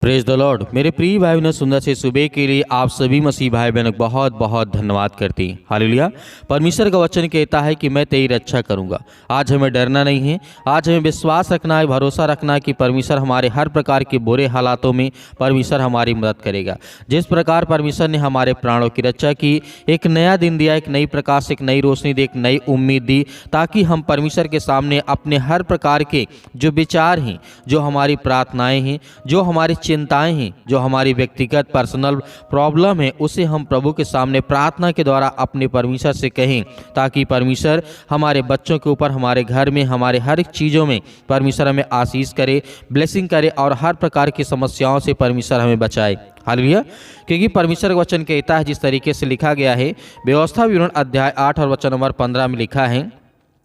Praise the Lord. मेरे प्रिय भाई बहनों, सुंदर से सुबह के लिए आप सभी मसीह भाई बहनों को बहुत बहुत धन्यवाद करती हैं। हालेलुया। परमेश्वर का वचन कहता है कि मैं तेरी रक्षा करूंगा। आज हमें डरना नहीं है, आज हमें विश्वास रखना है, भरोसा रखना है कि परमेश्वर हमारे हर प्रकार के बुरे हालातों में परमेश्वर हमारी मदद करेगा। जिस प्रकार परमेश्वर ने हमारे प्राणों की रक्षा की, एक नया दिन दिया, एक नई प्रकाश, एक नई रोशनी दी, एक नई उम्मीद दी, ताकि हम परमेश्वर के सामने अपने हर प्रकार के जो विचार हैं, जो हमारी प्रार्थनाएं हैं, जो हमारी चिंताएं हैं, जो हमारी व्यक्तिगत पर्सनल प्रॉब्लम है, उसे हम प्रभु के सामने प्रार्थना के द्वारा अपने परमेश्वर से कहें, ताकि परमेश्वर हमारे बच्चों के ऊपर, हमारे घर में, हमारे हर एक चीज़ों में परमेश्वर हमें आशीष करे, ब्लेसिंग करे और हर प्रकार की समस्याओं से परमेश्वर हमें बचाए। हालेलुया। क्योंकि परमेश्वर का वचन कहता है, जिस तरीके से लिखा गया है, व्यवस्था विवरण अध्याय 8 और वचन नंबर 15 में लिखा है,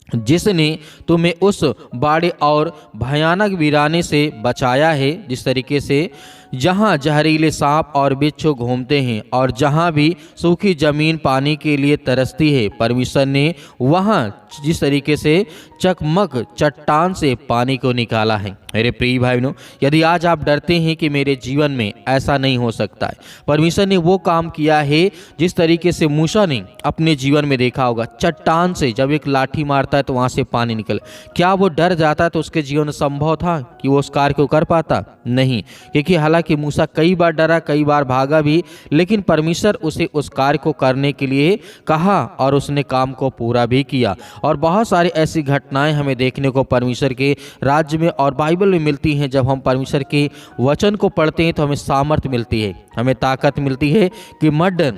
जिसने तुम्हें उस बाड़े और भयानक वीराने से बचाया है, जिस तरीके से जहाँ जहरीले सांप और बिच्छू घूमते हैं और जहाँ भी सूखी जमीन पानी के लिए तरसती है, परमेश्वर ने वहाँ जिस तरीके से चकमक चट्टान से पानी को निकाला है। मेरे प्रिय भाई बहनों, यदि आज आप डरते हैं कि मेरे जीवन में ऐसा नहीं हो सकता है, परमेश्वर ने वो काम किया है जिस तरीके से मूसा ने अपने जीवन में देखा होगा। चट्टान से जब एक लाठी मारता है तो वहाँ से पानी निकले, क्या वो डर जाता है तो उसके जीवन में संभव था कि वो उस कार्य को कर पाता? नहीं, क्योंकि हालांकि मूसा कई बार डरा, कई बार भागा भी, लेकिन परमेश्वर उसे उस कार्य को करने के लिए कहा और उसने काम को पूरा भी किया। और बहुत सारी ऐसी घटनाएं हमें देखने को परमेश्वर के राज्य में और बाइबल में मिलती हैं। जब हम परमेश्वर के वचन को पढ़ते हैं तो हमें सामर्थ्य मिलती है, हमें ताकत मिलती है कि मत डर,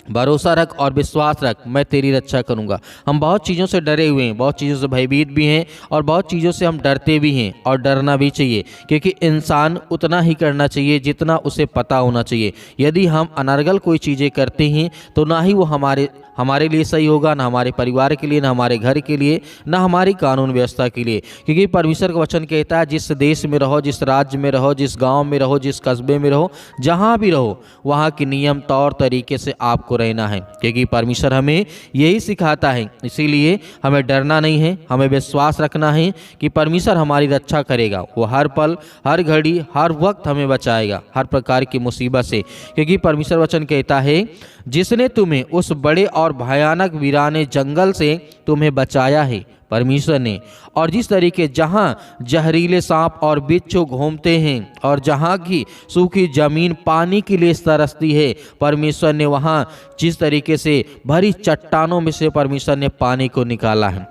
भरोसा रख और विश्वास रख, मैं तेरी रक्षा करूंगा। हम बहुत चीज़ों से डरे हुए हैं, बहुत चीज़ों से भयभीत भी हैं और बहुत चीज़ों से हम डरते भी हैं, और डरना भी चाहिए, क्योंकि इंसान उतना ही करना चाहिए जितना उसे पता होना चाहिए। यदि हम अनर्गल कोई चीज़ें करते हैं तो ना ही वो हमारे लिए सही होगा, ना हमारे परिवार के लिए, ना हमारे घर के लिए, ना हमारी कानून व्यवस्था के लिए। क्योंकि परमेश्वर का वचन कहता है, जिस देश में रहो, जिस राज्य में रहो, जिस गांव में रहो, जिस कस्बे में रहो, जहां भी रहो, वहां के नियम तौर तरीके से आपको रहना है, क्योंकि परमेश्वर हमें यही सिखाता है। इसीलिए हमें डरना नहीं है, हमें विश्वास रखना है कि परमेश्वर हमारी रक्षा करेगा। वो हर पल, हर घड़ी, हर वक्त हमें बचाएगा हर प्रकार की मुसीबत से। क्योंकि परमेश्वर वचन कहता है, जिसने तुम्हें उस बड़े और भयानक वीराने जंगल से तुम्हें बचाया है, परमेश्वर ने, और जिस तरीके जहाँ जहरीले सांप और बिच्छू घूमते हैं और जहाँ की सूखी जमीन पानी के लिए तरसती है, परमेश्वर ने वहाँ जिस तरीके से भरी चट्टानों में से परमेश्वर ने पानी को निकाला है।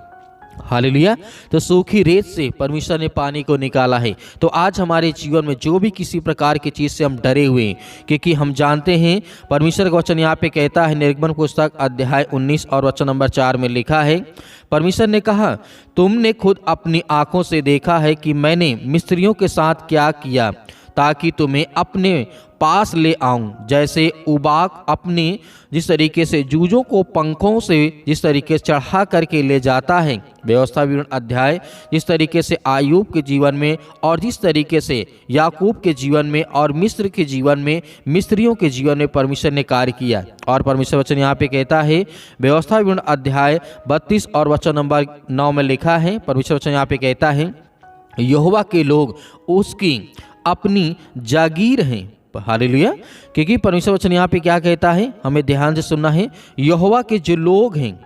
हालेलुया। तो सूखी रेत से परमेश्वर ने पानी को निकाला है। तो आज हमारे जीवन में जो भी किसी प्रकार की चीज़ से हम डरे हुए हैं, क्योंकि हम जानते हैं परमेश्वर का वचन यहाँ पे कहता है, निर्गमन पुस्तक अध्याय 19 और वचन नंबर 4 में लिखा है, परमेश्वर ने कहा, तुमने खुद अपनी आंखों से देखा है कि मैंने मिस्रियों के साथ क्या किया, ताकि तुम्हें अपने पास ले आऊं, जैसे उबाक अपने जिस तरीके से जूजों को पंखों से जिस तरीके से चढ़ा करके ले जाता है। व्यवस्था विवरण अध्याय जिस तरीके से आयूब के जीवन में और जिस तरीके से याकूब के जीवन में और मिस्र के जीवन में, मिस्रियों के जीवन में परमेश्वर ने कार्य किया। और परमेश्वर वचन यहाँ पे कहता है, व्यवस्था विवरण अध्याय 32 और वचन नंबर 9 में लिखा है, परमेश्वर वचन यहाँ पे कहता है, यहोवा के लोग उसकी अपनी जागीर हैं। हालेलुया। क्योंकि परमेश्वर वचन यहाँ पे क्या कहता है, हमें ध्यान से सुनना है, यहोवा के जो लोग हैं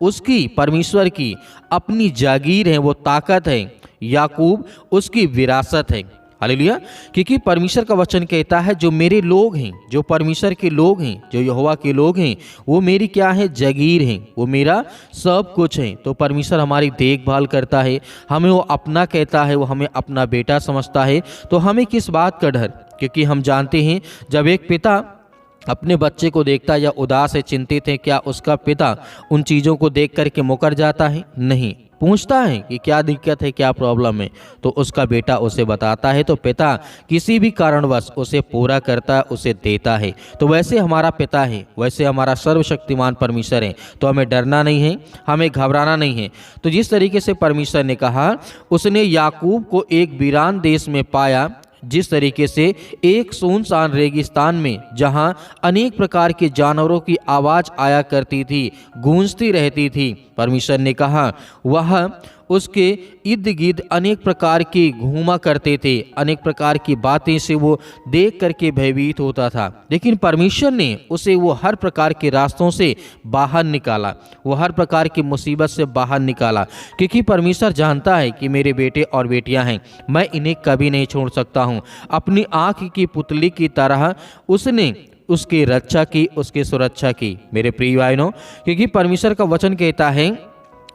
उसकी, परमेश्वर की अपनी जागीर है, वो ताकत है, याकूब उसकी विरासत है। हालेलुया। क्योंकि परमेश्वर का वचन कहता है, जो मेरे लोग हैं, जो परमेश्वर के लोग हैं, जो यहोवा के लोग हैं, वो मेरी क्या है, जागीर हैं, वो मेरा सब कुछ है। तो परमेश्वर हमारी देखभाल करता है, हमें वो अपना कहता है, वो हमें अपना बेटा समझता है। तो हमें किस बात का डर? क्योंकि हम जानते हैं, जब एक पिता अपने बच्चे को देखता या उदास है, चिंतित है, क्या उसका पिता उन चीज़ों को देख करके मुकर जाता है? नहीं, पूछता है कि क्या दिक्कत है, क्या प्रॉब्लम है, तो उसका बेटा उसे बताता है। तो पिता किसी भी कारणवश उसे पूरा करता है, उसे देता है। तो वैसे हमारा पिता है, वैसे हमारा सर्वशक्तिमान परमेश्वर है। तो हमें डरना नहीं है, हमें घबराना नहीं है। तो जिस तरीके से परमेश्वर ने कहा, उसने याकूब को एक वीरान देश में पाया, जिस तरीके से एक सुनसान रेगिस्तान में, जहां अनेक प्रकार के जानवरों की आवाज़ आया करती थी, गूंजती रहती थी, परमेश्वर ने कहा वह उसके इर्द गिर्द अनेक प्रकार के घूमा करते थे, अनेक प्रकार की बातें से वो देख करके भयभीत होता था। लेकिन परमेश्वर ने उसे वो हर प्रकार के रास्तों से बाहर निकाला, वो हर प्रकार की मुसीबत से बाहर निकाला, क्योंकि परमेश्वर जानता है कि मेरे बेटे और बेटियां हैं, मैं इन्हें कभी नहीं छोड़ सकता हूँ। अपनी आँख की पुतली की तरह उसने उसकी रक्षा की, उसकी सुरक्षा की। मेरे प्रिय भाइयों, क्योंकि परमेश्वर का वचन कहता है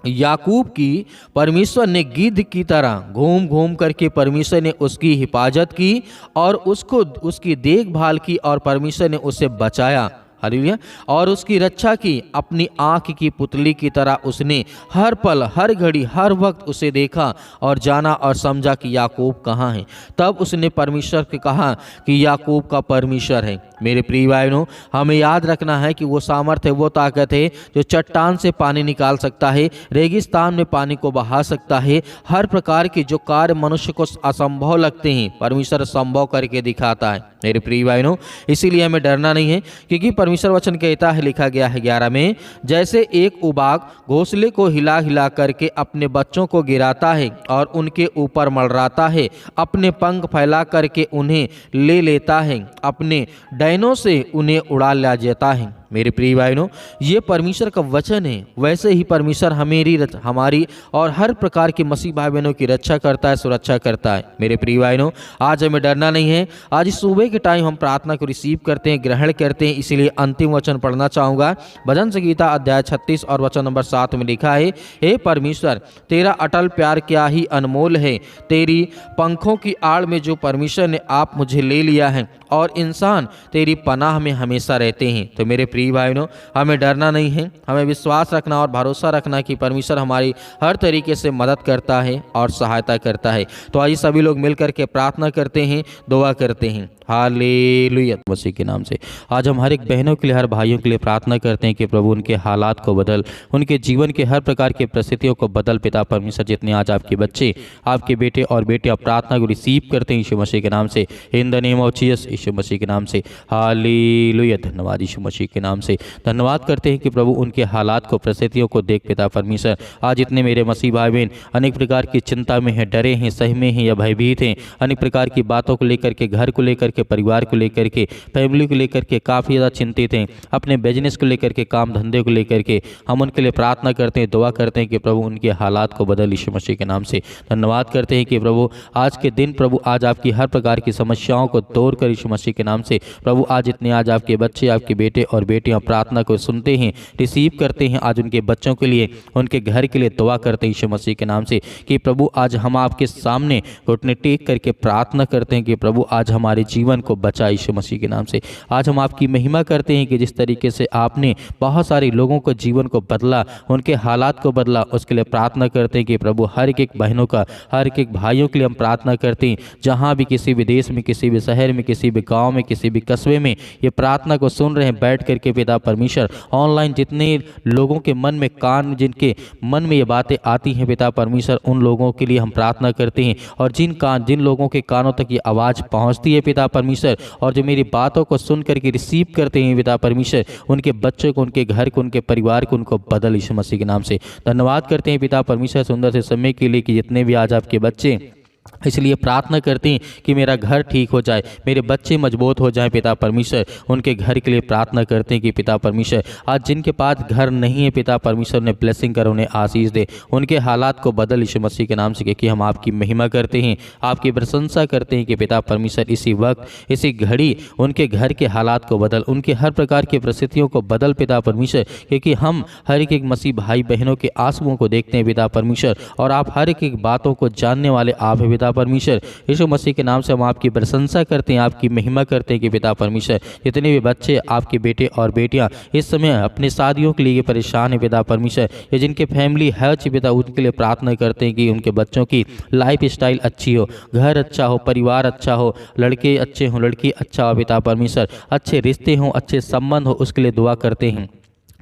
याकूब की परमेश्वर ने गिद्ध की तरह घूम घूम करके परमेश्वर ने उसकी हिफाजत की और उसको उसकी देखभाल की और परमेश्वर ने उसे बचाया। हालेलुया। और उसकी रक्षा की। अपनी आँख की पुतली की तरह उसने हर पल, हर घड़ी, हर वक्त उसे देखा और जाना और समझा कि याकूब कहाँ है। तब उसने परमेश्वर से कहा कि याकूब का परमेश्वर है। मेरे प्रिय भाइयों, हमें याद रखना है कि वो सामर्थ्य है, वो ताकत है जो चट्टान से पानी निकाल सकता है, रेगिस्तान में पानी को बहा सकता है। हर प्रकार के जो कार्य मनुष्य को असंभव लगते हैं, परमेश्वर संभव करके दिखाता है। मेरे प्रिय भाइयों, इसीलिए हमें डरना नहीं है, क्योंकि परमेश्वर वचन कहता है, लिखा गया है 11 में, जैसे एक उबाक घोंसले को हिला हिला करके अपने बच्चों को गिराता है और उनके ऊपर मलराता है, अपने पंख फैला करके उन्हें ले लेता है, अपने डैनों से उन्हें उड़ा ले जाता है। मेरे प्रिय भाइयों, ये परमेश्वर का वचन है। वैसे ही परमेश्वर हमारी और हर प्रकार के मसीह भाई बहनों की रक्षा करता है, सुरक्षा करता है। मेरे प्रिय भाइयों, आज हमें डरना नहीं है। आज इस सुबह के टाइम हम प्रार्थना को रिसीव करते हैं, ग्रहण करते हैं। इसीलिए अंतिम वचन पढ़ना चाहूँगा। भजन संगीता अध्याय 36 और वचन नंबर 7 में लिखा है, हे परमेश्वर, तेरा अटल प्यार क्या ही अनमोल है। तेरी पंखों की आड़ में जो परमेश्वर ने आप मुझे ले लिया है और इंसान तेरी पनाह में हमेशा रहते हैं। तो मेरे प्रिय भाइयों, हमें डरना नहीं है, हमें विश्वास रखना और भरोसा रखना कि परमेश्वर हमारी हर तरीके से मदद करता है और सहायता करता है। तो आइए सभी लोग मिलकर के प्रार्थना करते हैं, दुआ करते हैं। हालेलुया मसीह के नाम से। आज हम हर एक बहनों के लिए, हर भाइयों के लिए प्रार्थना करते हैं कि प्रभु उनके हालात को बदल, उनके जीवन के हर प्रकार के परिस्थितियों को बदल। पिता परमेश्वर, जितने आज आपके बच्चे, आपके बेटे और बेटियां प्रार्थना को रिसीव करते हैं यीशु मसीह के नाम से, in the name of Jesus, Yeshu Masih के नाम से। हालेलुया। धन्यवाद यीशु मसीह के नाम से। धन्यवाद करते हैं कि प्रभु उनके हालात को, परिस्थितियों को देख पिता परमेश्वर, आज इतने मेरे मसीह भाई बहन अनेक प्रकार की चिंता में हैं, डरे हैं, सहमे हैं या भयभीत हैं, अनेक प्रकार की बातों को लेकर के, घर को लेकर के, परिवार को लेकर के, फैमिली को लेकर के काफ़ी ज़्यादा चिंतित हैं, अपने बिजनेस को लेकर के, काम धंधे को लेकर के। हम उनके लिए प्रार्थना करते हैं, दुआ करते हैं कि प्रभु उनके हालात को बदल यीशु मसीह के नाम से। धन्यवाद करते हैं कि प्रभु आज के दिन, प्रभु आज आपकी हर प्रकार की समस्याओं को तोड़ कर यीशु मसीह के नाम से, प्रभु आज इतने आज आपके बच्चे, आपके बेटे और बेटियां प्रार्थना को सुनते हैं, रिसीव करते हैं। आज उनके बच्चों के लिए, उनके घर के लिए दुआ करते हैं यीशु मसीह के नाम से कि प्रभु आज हम आपके सामने घुटने टेक करके प्रार्थना करते हैं कि प्रभु आज हमारे जीवन को बचा यीशु मसीह के नाम से। आज हम आपकी महिमा करते हैं कि जिस तरीके से आपने बहुत सारे लोगों को जीवन को बदला, उनके हालात को बदला, उसके लिए प्रार्थना करते हैं कि प्रभु हर एक बहनों का, हर एक भाइयों के लिए हम प्रार्थना करते हैं, जहाँ भी किसी भी देश में, किसी भी शहर में, किसी भी गाँव में, किसी भी कस्बे में ये प्रार्थना को सुन रहे हैं बैठ करके पिता परमेश्वर, ऑनलाइन जितने लोगों के मन में जिनके मन में ये बातें आती हैं पिता परमेश्वर, उन लोगों के लिए हम प्रार्थना करते हैं। और जिन लोगों के कानों तक ये आवाज़ पहुँचती है पिता परमेश्वर, और जो मेरी बातों को सुन करके रिसीव करते हैं पिता परमेश्वर, उनके बच्चों को, उनके घर को, उनके परिवार को, उनको बदल यीशु मसीह के नाम से। धन्यवाद करते हैं पिता परमेश्वर सुंदर से समय के लिए कि जितने भी आज आपके बच्चे, इसलिए प्रार्थना करते हैं कि मेरा घर ठीक हो जाए, मेरे बच्चे मजबूत हो जाएं पिता परमेश्वर। उनके घर के लिए प्रार्थना करते हैं कि पिता परमेश्वर आज जिनके पास घर नहीं है पिता परमेश्वर ने ब्लेसिंग कर, उन्हें आशीष दे, उनके हालात को बदल यीशु मसीह के नाम से। क्योंकि हम आपकी महिमा करते हैं, आपकी प्रशंसा करते हैं कि पिता परमेश्वर इसी वक्त, इसी घड़ी उनके घर के हालात को बदल, उनके हर प्रकार की परिस्थितियों को बदल पिता परमेश्वर। क्योंकि हम हर एक मसीह भाई बहनों के आंसुओं को देखते हैं पिता परमेश्वर, और आप हर एक बातों को जानने वाले आप पिता परमेश्वर। यीशु मसीह के नाम से हम आपकी प्रशंसा करते हैं, आपकी महिमा करते हैं कि पिता परमेश्वर जितने भी बच्चे, आपके बेटे और बेटियां इस समय अपने शादियों के लिए परेशान है पिता परमेश्वर, ये जिनके फैमिली है पिता, उनके लिए प्रार्थना करते हैं कि उनके बच्चों की लाइफ स्टाइल अच्छी हो, घर अच्छा हो, परिवार अच्छा हो, लड़के अच्छे हों, लड़की अच्छा हो पिता परमेश्वर, अच्छे रिश्ते हों, अच्छे संबंध हो, उसके लिए दुआ करते हैं।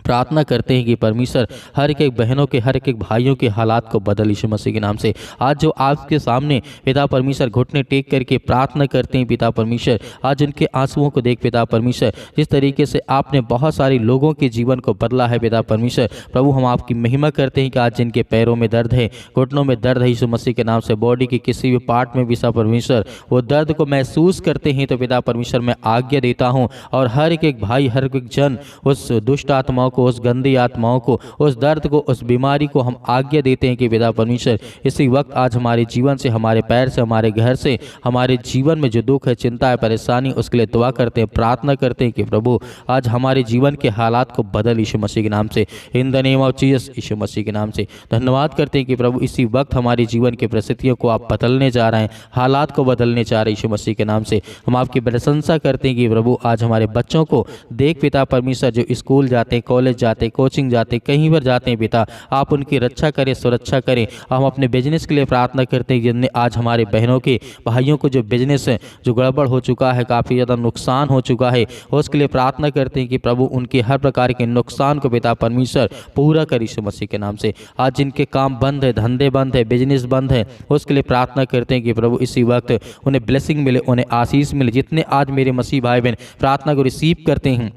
प्रार्थना करते हैं कि परमेश्वर हर एक बहनों के, हर एक भाइयों के हालात को बदल यीशु मसीह के नाम से। आज जो आपके सामने पिता परमेश्वर घुटने टेक करके प्रार्थना करते हैं पिता परमेश्वर, आज उनके आंसुओं को देख पिता परमेश्वर, जिस तरीके से आपने बहुत सारे लोगों के जीवन को बदला है पिता परमेश्वर, प्रभु हम आपकी महिमा करते हैं कि आज जिनके पैरों में दर्द है, घुटनों में दर्द है यीशु मसीह के नाम से, बॉडी के किसी भी पार्ट में पिता परमेश्वर वो दर्द को महसूस करते हैं, तो पिता परमेश्वर मैं आज्ञा देता हूँ और हर एक भाई, हर एक जन उस दुष्ट आत्माओं को, उस गंदी आत्माओं को, उस दर्द को, उस बीमारी को हम आज्ञा देते हैं कि पिता परमेश्वर इसी वक्त आज हमारे जीवन से, हमारे पैर से, हमारे घर से, हमारे जीवन में जो दुख है, चिंता है, परेशानी, उसके लिए दुआ करते हैं, प्रार्थना करते हैं कि प्रभु आज हमारे जीवन के हालात को बदल यीशु मसीह के नाम से, in the name of Jesus, Yeshu Masih के नाम से। धन्यवाद करते हैं कि प्रभु इसी वक्त हमारे जीवन की परिस्थितियों को आप बदलने जा रहे हैं, हालात को बदलने जा रहे हैं यीशु मसीह के नाम से। हम आपकी प्रशंसा करते हैं कि प्रभु आज हमारे बच्चों को देख पिता परमेश्वर, जो स्कूल जाते हैं, कॉलेज जाते, कोचिंग जाते, कहीं पर जाते हैं पिता, आप उनकी रक्षा करें, सुरक्षा करें। हम अपने बिजनेस के लिए प्रार्थना करते हैं जिनने आज हमारे बहनों के, भाइयों को जो बिजनेस है, जो गड़बड़ हो चुका है, काफ़ी ज़्यादा नुकसान हो चुका है, उसके लिए प्रार्थना करते हैं कि प्रभु उनके हर प्रकार के नुकसान को पिता परमेश्वर पूरा कर यीशु मसीह के नाम से। आज जिनके काम बंद है, धंधे बंद है, बिजनेस बंद है, उसके लिए प्रार्थना करते हैं कि प्रभु इसी वक्त उन्हें ब्लेसिंग मिले, उन्हें आशीष मिले। जितने आज मेरे मसीह भाई बहन प्रार्थना को रिसीव करते हैं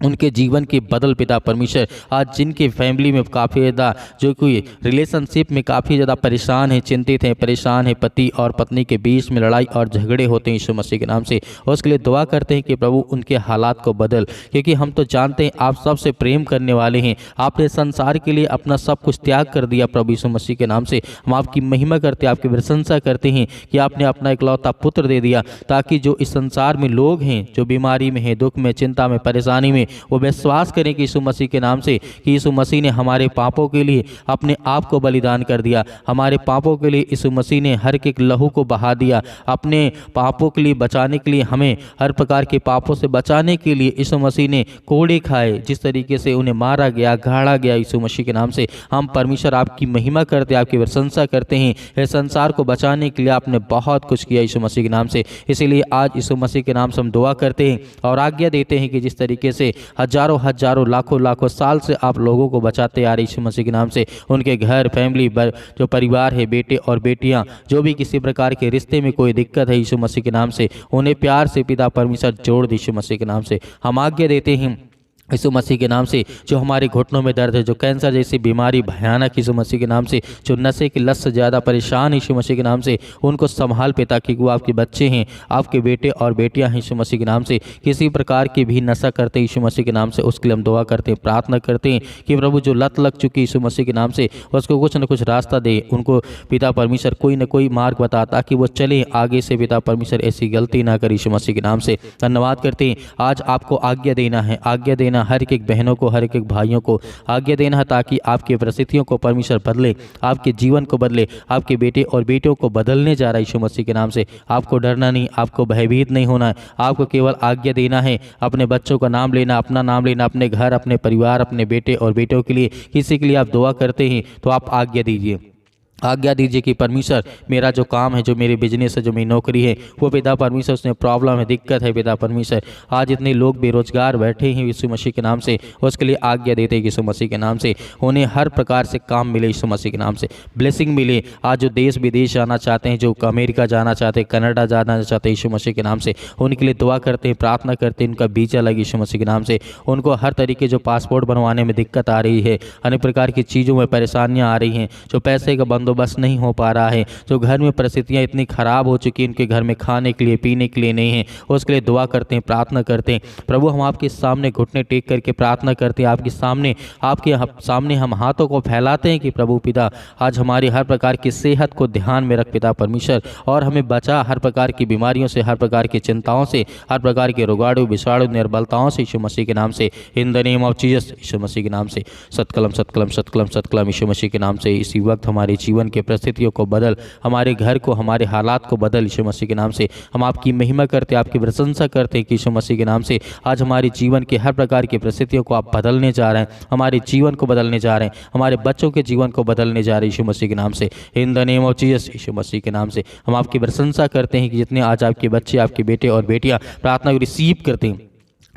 उनके जीवन की बदल पिता परमेश्वर। आज जिनके फैमिली में काफ़ी ज़्यादा, जो कोई रिलेशनशिप में काफ़ी ज़्यादा परेशान है, चिंतित हैं, परेशान है, पति और पत्नी के बीच में लड़ाई और झगड़े होते हैं यीशु मसीह के नाम से, उसके लिए दुआ करते हैं कि प्रभु उनके हालात को बदल, क्योंकि हम तो जानते हैं आप सबसे प्रेम करने वाले हैं, आपने संसार के लिए अपना सब कुछ त्याग कर दिया प्रभु यीशु मसीह के नाम से। हम आपकी महिमा करते हैं, आपकी प्रशंसा करते हैं कि आपने अपना इकलौता पुत्र दे दिया, ताकि जो इस संसार में लोग हैं, जो बीमारी में हैं, दुख में, चिंता में, परेशानी में, वो विश्वास करें कि यीशु मसीह के नाम से कि यीशु मसीह ने हमारे पापों के लिए अपने आप को बलिदान कर दिया, हमारे पापों के लिए यीशु मसीह ने हर एक लहू को बहा दिया, अपने पापों के लिए बचाने के लिए, हमें हर प्रकार के पापों से बचाने के लिए यीशु मसीह ने कोड़े खाए, जिस तरीके से उन्हें मारा गया, गाड़ा गया यीशु मसीह के नाम से। हम परमेश्वर आपकी महिमा करते हैं, आपकी प्रशंसा करते हैं। इस संसार को बचाने के लिए आपने बहुत कुछ किया यीशु मसीह के नाम से, इसीलिए आज यीशु मसीह के नाम से हम दुआ करते हैं और आज्ञा देते हैं कि जिस तरीके से हजारों हजारों लाखों लाखों साल से आप लोगों को बचाते आ रहे यीशु मसीह के नाम से, उनके घर, फैमिली, जो परिवार है, बेटे और बेटियां, जो भी किसी प्रकार के रिश्ते में कोई दिक्कत है यीशु मसीह के नाम से, उन्हें प्यार से पिता परमेश्वर जोड़ दे यीशु मसीह के नाम से। हम आज्ञा देते हैं यीशु मसीह के नाम से, जो हमारे घुटनों में दर्द है, जो कैंसर जैसी बीमारी भयानक यीशु मसीह के नाम से, जो नशे की लत से ज़्यादा परेशान यीशु मसीह के नाम से, उनको संभाल पे, ताकि वो आपके बच्चे हैं, आपके बेटे और बेटियां हैं यीशु मसीह के नाम से, किसी प्रकार की भी नशा करते यीशु मसीह के नाम से, उसके लिए हम दुआ करते हैं, प्रार्थना करते हैं कि प्रभु जो लत लग चुकी यीशु मसीह के नाम से, उसको कुछ न कुछ रास्ता दे, उनको पिता परमेश्वर कोई न कोई मार्ग बता, ताकि वो चले आगे से पिता परमेश्वर ऐसी गलती ना करे यीशु मसीह के नाम से। धन्यवाद करते हैं। आज आपको आज्ञा देना है, आज्ञा देना हर एक बहनों को, हर एक भाइयों को आज्ञा देना है, ताकि आपकी परिस्थितियों को परमेश्वर बदले, आपके जीवन को बदले, आपके बेटे और बेटियों को बदलने जा रहा है यीशु मसीह के नाम से। आपको डरना नहीं, आपको भयभीत नहीं होना है, आपको केवल आज्ञा देना है, अपने बच्चों का नाम लेना, अपना नाम लेना, अपने घर, अपने परिवार, अपने बेटे और बेटियों के लिए, किसी के लिए आप दुआ करते हैं तो आप आज्ञा दीजिए, आज्ञा दीजिए कि परमेश्वर मेरा जो काम है, जो मेरे बिजनेस है, जो मेरी नौकरी है, वो पिता परमेश्वर उसमें प्रॉब्लम है, दिक्कत है पिता परमेश्वर, आज इतने लोग बेरोजगार बैठे हैं यीशु मसीह के नाम से, उसके लिए आज्ञा देते हैं यीशु मसीह के नाम से, उन्हें हर प्रकार से काम मिले यीशु मसीह के नाम से, ब्लेसिंग मिले। आज जो देश विदेश जाना चाहते हैं, जो अमेरिका जाना चाहते हैं, कनाडा जाना चाहते हैं यीशु मसीह के नाम से, उनके लिए दुआ करते हैं, प्रार्थना करते हैं, उनका वीजा लगे यीशु मसीह के नाम से, उनको हर तरीके जो पासपोर्ट बनवाने में दिक्कत आ रही है, अनेक प्रकार की चीज़ों में परेशानियाँ आ रही हैं, जो पैसे का बंदोबस्त नहीं हो पा रहा है, जो घर में परिस्थितियां इतनी खराब हो चुकी हैं, उनके घर में खाने के लिए, पीने के लिए नहीं है, उसके लिए दुआ करते हैं, प्रार्थना करते हैं। प्रभु हम आपके सामने घुटने टेक करके प्रार्थना करते हैं, आपके सामने हम हाथों को फैलाते हैं कि प्रभु पिता आज हमारी हर प्रकार की सेहत को ध्यान में रख पिता परमेश्वर, और हमें बचा हर प्रकार की बीमारियों से, हर प्रकार की चिंताओं से, हर प्रकार के रोगाणु, विषाणु, निर्बलताओं से यीशु मसीह के नाम से, in the name of Jesus, Yeshu Masih के नाम से। सत्कलम सत्कलम सत्कलम सत्कलम यीशु मसीह के नाम से। इसी वक्त हमारे जीवन के परिस्थितियों को बदल, हमारे घर को, हमारे हालात को बदल यीशु मसीह के नाम से। हम आपकी महिमा करते, आपकी प्रशंसा करते हैं कि यीशु मसीह के नाम से आज हमारे जीवन के हर प्रकार की परिस्थितियों को आप बदलने जा रहे हैं, हमारे जीवन को बदलने जा रहे हैं, हमारे बच्चों के जीवन को बदलने जा रहे हैं यीशु मसीह के नाम से, in the name of Jesus, Yeshu Masih के नाम से। हम आपकी प्रशंसा करते हैं कि जितने आज आपके बच्चे, आपके बेटे और बेटियां प्रार्थना को रिसीव करते हैं,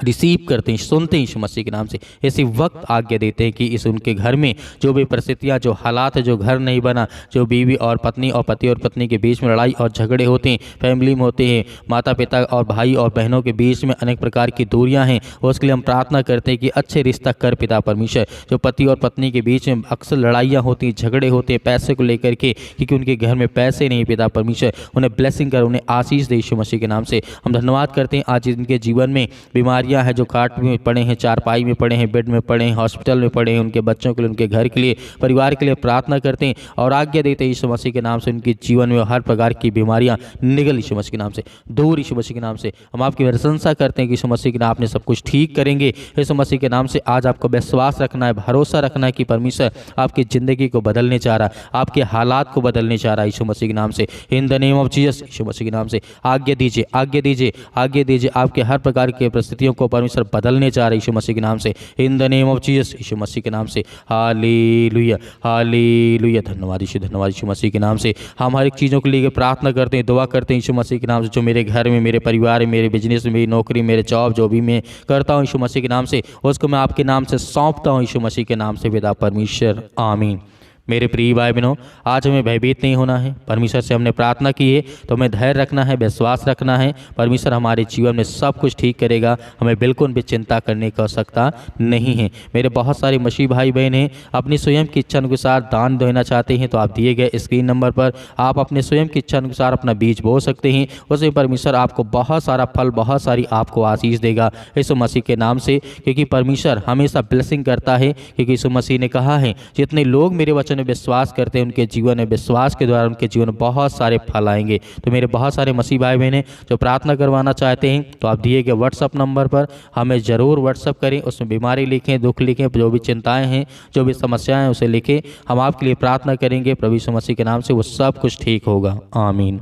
रिसीव करते हैं, सुनते हैं यीशु मसीह के नाम से। इसी वक्त आज्ञा देते हैं कि इस उनके घर में जो भी परिस्थितियाँ, जो हालात है, जो घर नहीं बना, जो बीवी और पत्नी और पति और पत्नी के बीच में लड़ाई और झगड़े होते हैं, फैमिली में होते हैं, माता पिता और भाई और बहनों के बीच में अनेक प्रकार की दूरियां हैं, उसके लिए हम प्रार्थना करते हैं कि अच्छे रिश्ता कर पिता परमेश्वर। जो पति और पत्नी के बीच में अक्सर लड़ाइयाँ होती हैं, झगड़े होते हैं पैसे को लेकर के, क्योंकि उनके घर में पैसे नहीं पिता परमेश्वर, उन्हें ब्लेसिंग कर, उन्हें आशीष दे यीशु मसीह के नाम से। हम धन्यवाद करते हैं आज इनके जीवन में बीमारियां हैं, जो काट में पड़े हैं, चारपाई में पड़े हैं, बेड में पड़े हैं, हॉस्पिटल में पड़े हैं, उनके बच्चों के लिए, उनके घर के लिए, परिवार के लिए प्रार्थना करते हैं और आज्ञा देते हैं यीशु मसीह के नाम से उनके जीवन में हर प्रकार की बीमारियां निकल यीशु मसीह के नाम से दूर, यीशु मसीह के नाम से। हम आपकी प्रशंसा करते हैं कि यीशु मसीह के नाम आपने सब कुछ ठीक करेंगे। यीशु मसीह के नाम से आज आपको विश्वास रखना है, भरोसा रखना है कि परमेश्वर आपकी ज़िंदगी को बदलने चाह रहा है, आपके हालात को बदलने चाह रहा है यीशु मसीह के नाम से। In the name of Jesus, Yeshu Masih के नाम से आज्ञा दीजिए, आज्ञा दीजिए, आज्ञा दीजिए। आपके हर प्रकार की परिस्थितियों को परमेश्वर बदलने चाह रहे यीशु मसीह के नाम से। In the name of Jesus, Yeshu Masih के नाम से। Hallelujah, hallelujah. धन्यवाद यीशु, धन्यवाद यीशु मसीह के नाम से। हम हर एक चीज़ों को लेकर प्रार्थना करते हैं, दुआ करते हैं यीशु मसीह के नाम से। जो मेरे घर में, मेरे परिवार में, मेरे बिजनेस में, मेरी नौकरी, मेरे जॉब, जो भी मैं करता हूँ यीशु मसीह के नाम से, उसको मैं आपके नाम से सौंपता हूँ यीशु मसीह के नाम से पिता परमेश्वर, आमीन। मेरे प्रिय भाई बहनों, आज हमें भयभीत नहीं होना है। परमेश्वर से हमने प्रार्थना की है तो हमें धैर्य रखना है, विश्वास रखना है। परमेश्वर हमारे जीवन में सब कुछ ठीक करेगा, हमें बिल्कुल भी चिंता करने की आवश्यकता नहीं है। मेरे बहुत सारे मसीह भाई बहन हैं, अपनी स्वयं की इच्छा अनुसार दान देना चाहते हैं, तो आप दिए गए स्क्रीन नंबर पर आप अपने स्वयं की इच्छा अनुसार अपना बीज बो सकते हैं। उसमें परमेश्वर आपको बहुत सारा फल, बहुत सारी आपको आशीष देगा यीशु मसीह के नाम से, क्योंकि परमेश्वर हमेशा ब्लेसिंग करता है। क्योंकि यीशु मसीह ने कहा है, जितने लोग मेरे वचन में विश्वास करते हैं उनके जीवन में, विश्वास के द्वारा उनके जीवन में बहुत सारे फल आएंगे। तो मेरे बहुत सारे मसीह भाई बहन हैं जो प्रार्थना करवाना चाहते हैं, तो आप दिए गए व्हाट्सअप नंबर पर हमें ज़रूर व्हाट्सअप करें। उसमें बीमारी लिखें, दुख लिखें, जो भी चिंताएं हैं, जो भी समस्याएं हैं, उसे लिखें। हम आपके लिए प्रार्थना करेंगे। प्रभु यीशु मसीह के नाम से वो सब कुछ ठीक होगा, आमीन।